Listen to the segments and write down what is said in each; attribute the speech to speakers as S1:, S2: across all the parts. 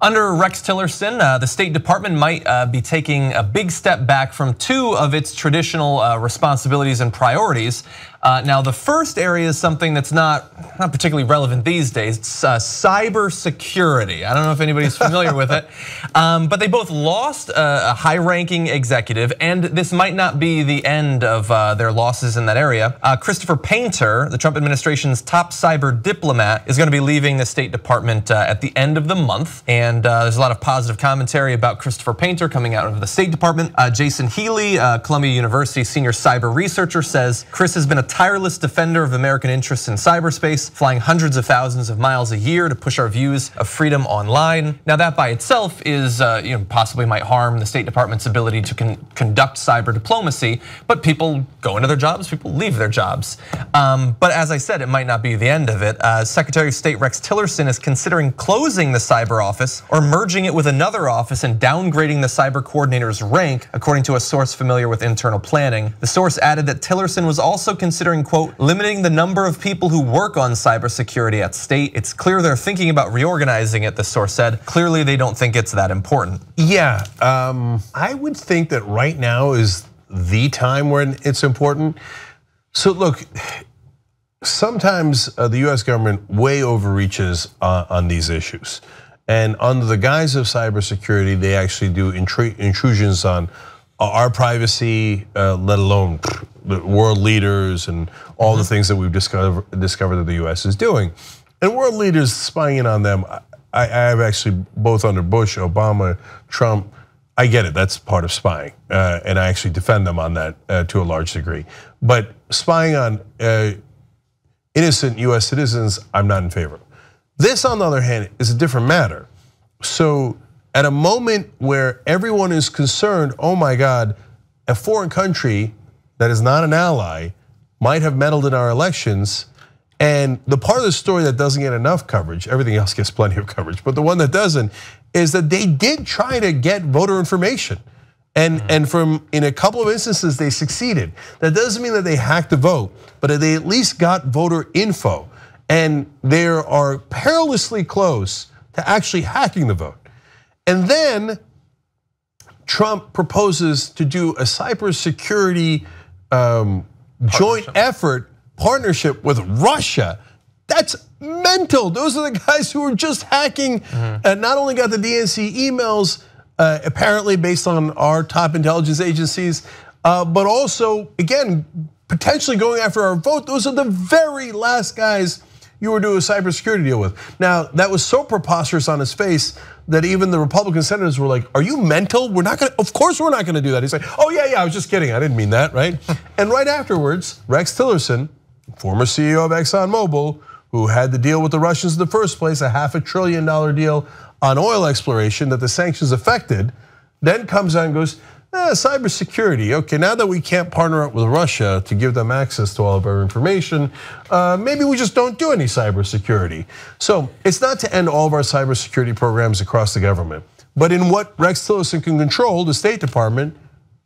S1: Under Rex Tillerson, the State Department might be taking a big step back from two of its traditional responsibilities and priorities. Now, the first area is something that's not particularly relevant these days. It's cybersecurity. I don't know if anybody's familiar with it, but they both lost a high-ranking executive, and this might not be the end of their losses in that area. Christopher Painter, the Trump administration's top cyber diplomat, is going to be leaving the State Department at the end of the month, and there's a lot of positive commentary about Christopher Painter coming out of the State Department. Jason Healey, Columbia University senior cyber researcher, says Chris has been a tireless defender of American interests in cyberspace, flying hundreds of thousands of miles a year to push our views of freedom online. Now, that by itself is, possibly might harm the State Department's ability to conduct cyber diplomacy, but people go into their jobs, people leave their jobs. But as I said, it might not be the end of it. Secretary of State Rex Tillerson is considering closing the cyber office or merging it with another office and downgrading the cyber coordinator's rank, according to a source familiar with internal planning. The source added that Tillerson was also considering, quote, limiting the number of people who work on cybersecurity at state. It's clear they're thinking about reorganizing it, the source said. Clearly, they don't think it's that important.
S2: Yeah, I would think that right now is the time when it's important. So look, sometimes the US government way overreaches on these issues. And under the guise of cybersecurity, they actually do intrusions on our privacy, let alone the world leaders and all the things that we've discovered that the US is doing. And world leaders spying in on them, I have actually, both under Bush, Obama, Trump, I get it, that's part of spying. And I actually defend them on that to a large degree. But spying on innocent US citizens, I'm not in favor of. This, on the other hand, is a different matter. So at a moment where everyone is concerned, oh my God, a foreign country that is not an ally might have meddled in our elections. And the part of the story that doesn't get enough coverage, everything else gets plenty of coverage, but the one that doesn't is that they did try to get voter information. And from in a couple of instances, they succeeded. That doesn't mean that they hacked the vote, but they at least got voter info. And they are perilously close to actually hacking the vote. And then Trump proposes to do a cybersecurity joint effort partnership with Russia. That's mental. Those are the guys who were just hacking, and not only got the DNC emails, apparently based on our top intelligence agencies, but also, again, potentially going after our vote. Those are the very last guys you were doing a cybersecurity deal with. Now, that was so preposterous on his face that even the Republican senators were like, are you mental? We're not gonna, of course we're not gonna do that. He's like, oh yeah, I was just kidding, I didn't mean that, right? And right afterwards, Rex Tillerson, former CEO of ExxonMobil, who had to deal with the Russians in the first place, a $500 billion deal on oil exploration that the sanctions affected, then comes out and goes, cybersecurity. Okay, now that we can't partner up with Russia to give them access to all of our information, maybe we just don't do any cybersecurity. So it's not to end all of our cybersecurity programs across the government, but in what Rex Tillerson can control, the State Department,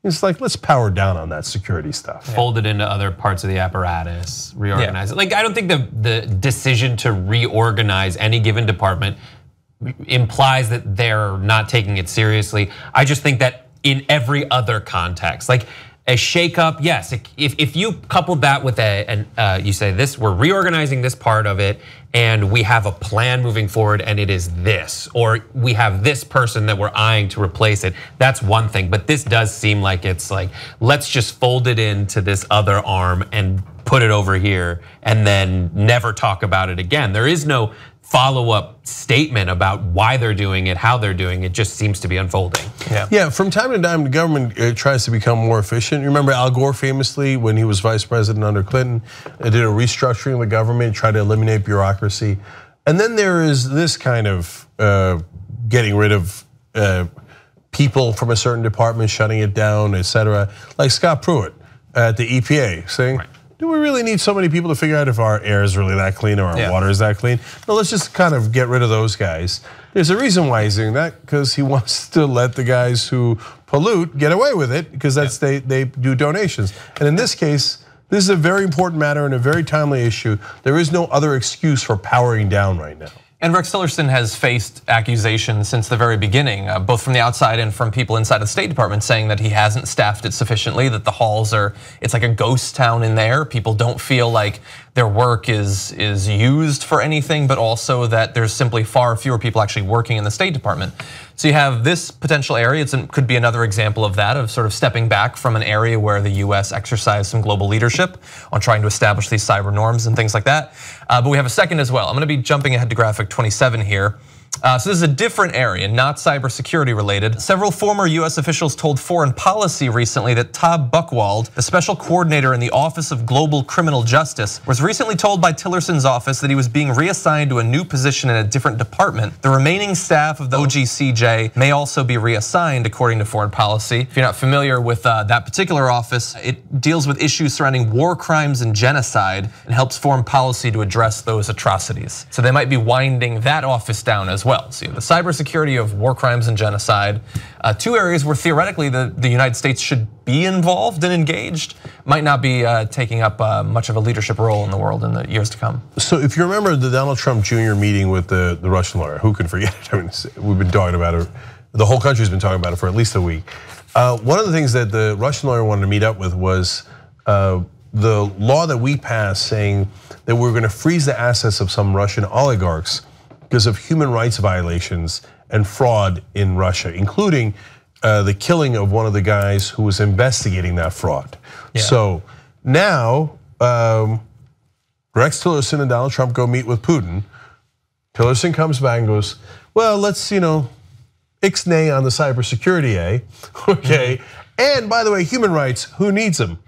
S2: it's like, let's power down on that security stuff.
S3: Fold it into other parts of the apparatus, reorganize it. Like, I don't think the decision to reorganize any given department implies that they're not taking it seriously. I just think that in every other context, like a shakeup, yes. If you coupled that with you say this, we're reorganizing this part of it, and we have a plan moving forward, and it is this, or we have this person that we're eyeing to replace it. That's one thing, but this does seem like it's like, let's just fold it into this other arm and put it over here, and then never talk about it again. There is no follow-up statement about why they're doing it, how they're doing it. Just seems to be unfolding.
S2: Yeah, from time to time, the government tries to become more efficient. You remember Al Gore famously, when he was vice president under Clinton, did a restructuring of the government, tried to eliminate bureaucracy. And then there is this kind of getting rid of people from a certain department, shutting it down, et cetera. Like Scott Pruitt at the EPA saying, do we really need so many people to figure out if our air is really that clean or our water is that clean? No, let's just kind of get rid of those guys. There's a reason why he's doing that, because he wants to let the guys who pollute get away with it, because that's they do donations. And in this case, This is a very important matter and a very timely issue. There is no other excuse for powering down right now.
S1: And Rex Tillerson has faced accusations since the very beginning, both from the outside and from people inside the State Department, saying that he hasn't staffed it sufficiently, that the halls it's like a ghost town in there. People don't feel like their work is used for anything, but also that there's simply far fewer people actually working in the State Department. So you have this potential area, it could be another example of that, of sort of stepping back from an area where the US exercised some global leadership on trying to establish these cyber norms and things like that. But we have a second as well. I'm gonna be jumping ahead to graphic 27 here. So this is a different area, not cybersecurity related. Several former US officials told Foreign Policy recently that Todd Buchwald, the special coordinator in the Office of Global Criminal Justice, was recently told by Tillerson's office that he was being reassigned to a new position in a different department. The remaining staff of the OGCJ may also be reassigned, according to Foreign Policy. If you're not familiar with that particular office, it deals with issues surrounding war crimes and genocide and helps Foreign Policy to address those atrocities. So they might be winding that office down as well. So the cybersecurity of war crimes and genocide, two areas where theoretically the United States should be involved and engaged, might not be taking up much of a leadership role in the world in the years to come.
S2: So if you remember the Donald Trump Jr. meeting with the Russian lawyer, who can forget it? I mean, we've been talking about it, the whole country's been talking about it for at least a week. One of the things that the Russian lawyer wanted to meet up with was the law that we passed saying that we're gonna freeze the assets of some Russian oligarchs because of human rights violations and fraud in Russia, including the killing of one of the guys who was investigating that fraud. Yeah. So now, Rex Tillerson and Donald Trump go meet with Putin. Tillerson comes back and goes, well, let's, ixnay on the cybersecurity, okay? And by the way, human rights, who needs them?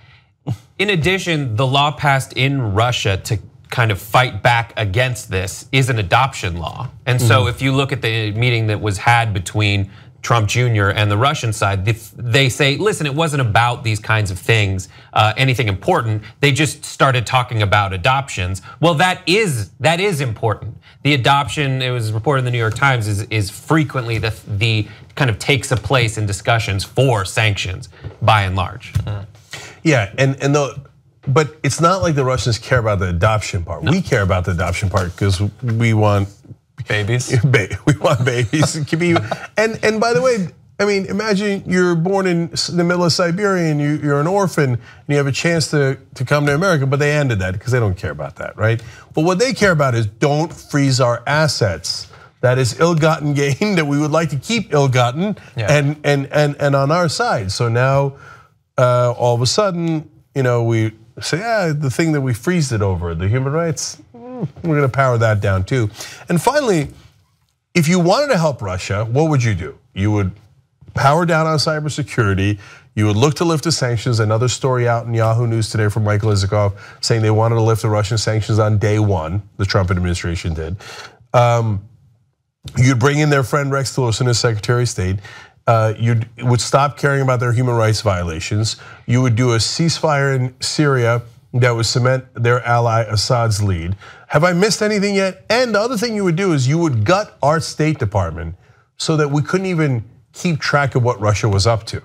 S3: In addition, the law passed in Russia to kind of fight back against this is an adoption law. And so if you look at the meeting that was had between Trump Jr. and the Russian side, they say, listen, it wasn't about these kinds of things, anything important. They just started talking about adoptions. Well, that is important. The adoption, it was reported in the New York Times, is frequently the kind of takes a place in discussions for sanctions by and large.
S2: Yeah, but it's not like the Russians care about the adoption part. No. We care about the adoption part because we want
S1: babies.
S2: We want babies. And by the way, I mean, imagine you're born in the middle of Siberia and you're an orphan and you have a chance to come to America, but they ended that because they don't care about that, right? But what they care about is don't freeze our assets. That is ill-gotten gain that we would like to keep ill-gotten and on our side. So now all of a sudden, we say, the thing that we freezed it over, the human rights, we're gonna power that down too. And finally, if you wanted to help Russia, what would you do? You would power down on cybersecurity. You would look to lift the sanctions. Another story out in Yahoo News today from Michael Isikoff saying they wanted to lift the Russian sanctions on day one, the Trump administration did. You'd bring in their friend Rex Tillerson as Secretary of State. You would stop caring about their human rights violations. You would do a ceasefire in Syria that would cement their ally Assad's lead. Have I missed anything yet? And the other thing you would do is you would gut our State Department so that we couldn't even keep track of what Russia was up to.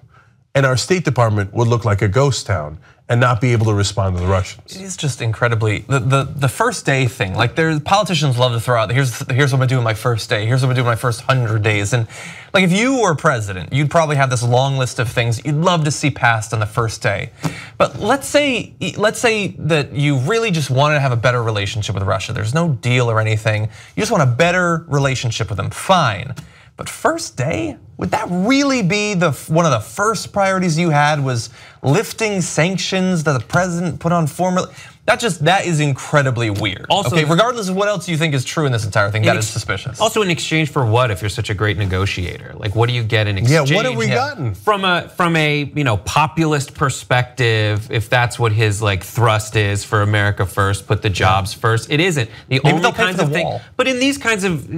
S2: And our State Department would look like a ghost town and not be able to respond to the Russians.
S1: It is just incredibly, the first day thing, like politicians love to throw out, here's what I'm gonna do in my first day, here's what I'm gonna do in my first 100 days. And like if you were president, you'd probably have this long list of things you'd love to see passed on the first day. But let's say that you really just wanted to have a better relationship with Russia. There's no deal or anything. You just want a better relationship with them, fine. But first day, would that really be one of the first priorities you had was lifting sanctions that the president put on formally? That is incredibly weird. Also, okay, regardless of what else you think is true in this entire thing, that is suspicious.
S3: Also, in exchange for what? If you're such a great negotiator, like what do you get in exchange?
S2: Yeah, what have we gotten
S3: from a populist perspective? If that's what his thrust is for America first, put the jobs first. It isn't the only kinds of thing. But in these kinds of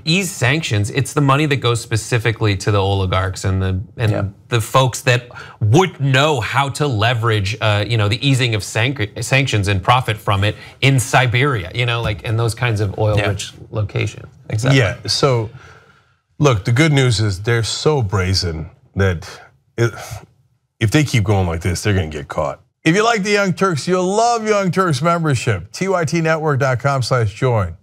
S3: ease sanctions, it's the money that goes specifically to the oligarchs and the folks that would know how to leverage the easing of sanctions and profit from it in Siberia, in those kinds of oil-rich locations.
S1: Exactly.
S2: Yeah. So, look, the good news is they're so brazen that if they keep going like this, they're going to get caught. If you like the Young Turks, you'll love Young Turks membership. TYTnetwork.com/join.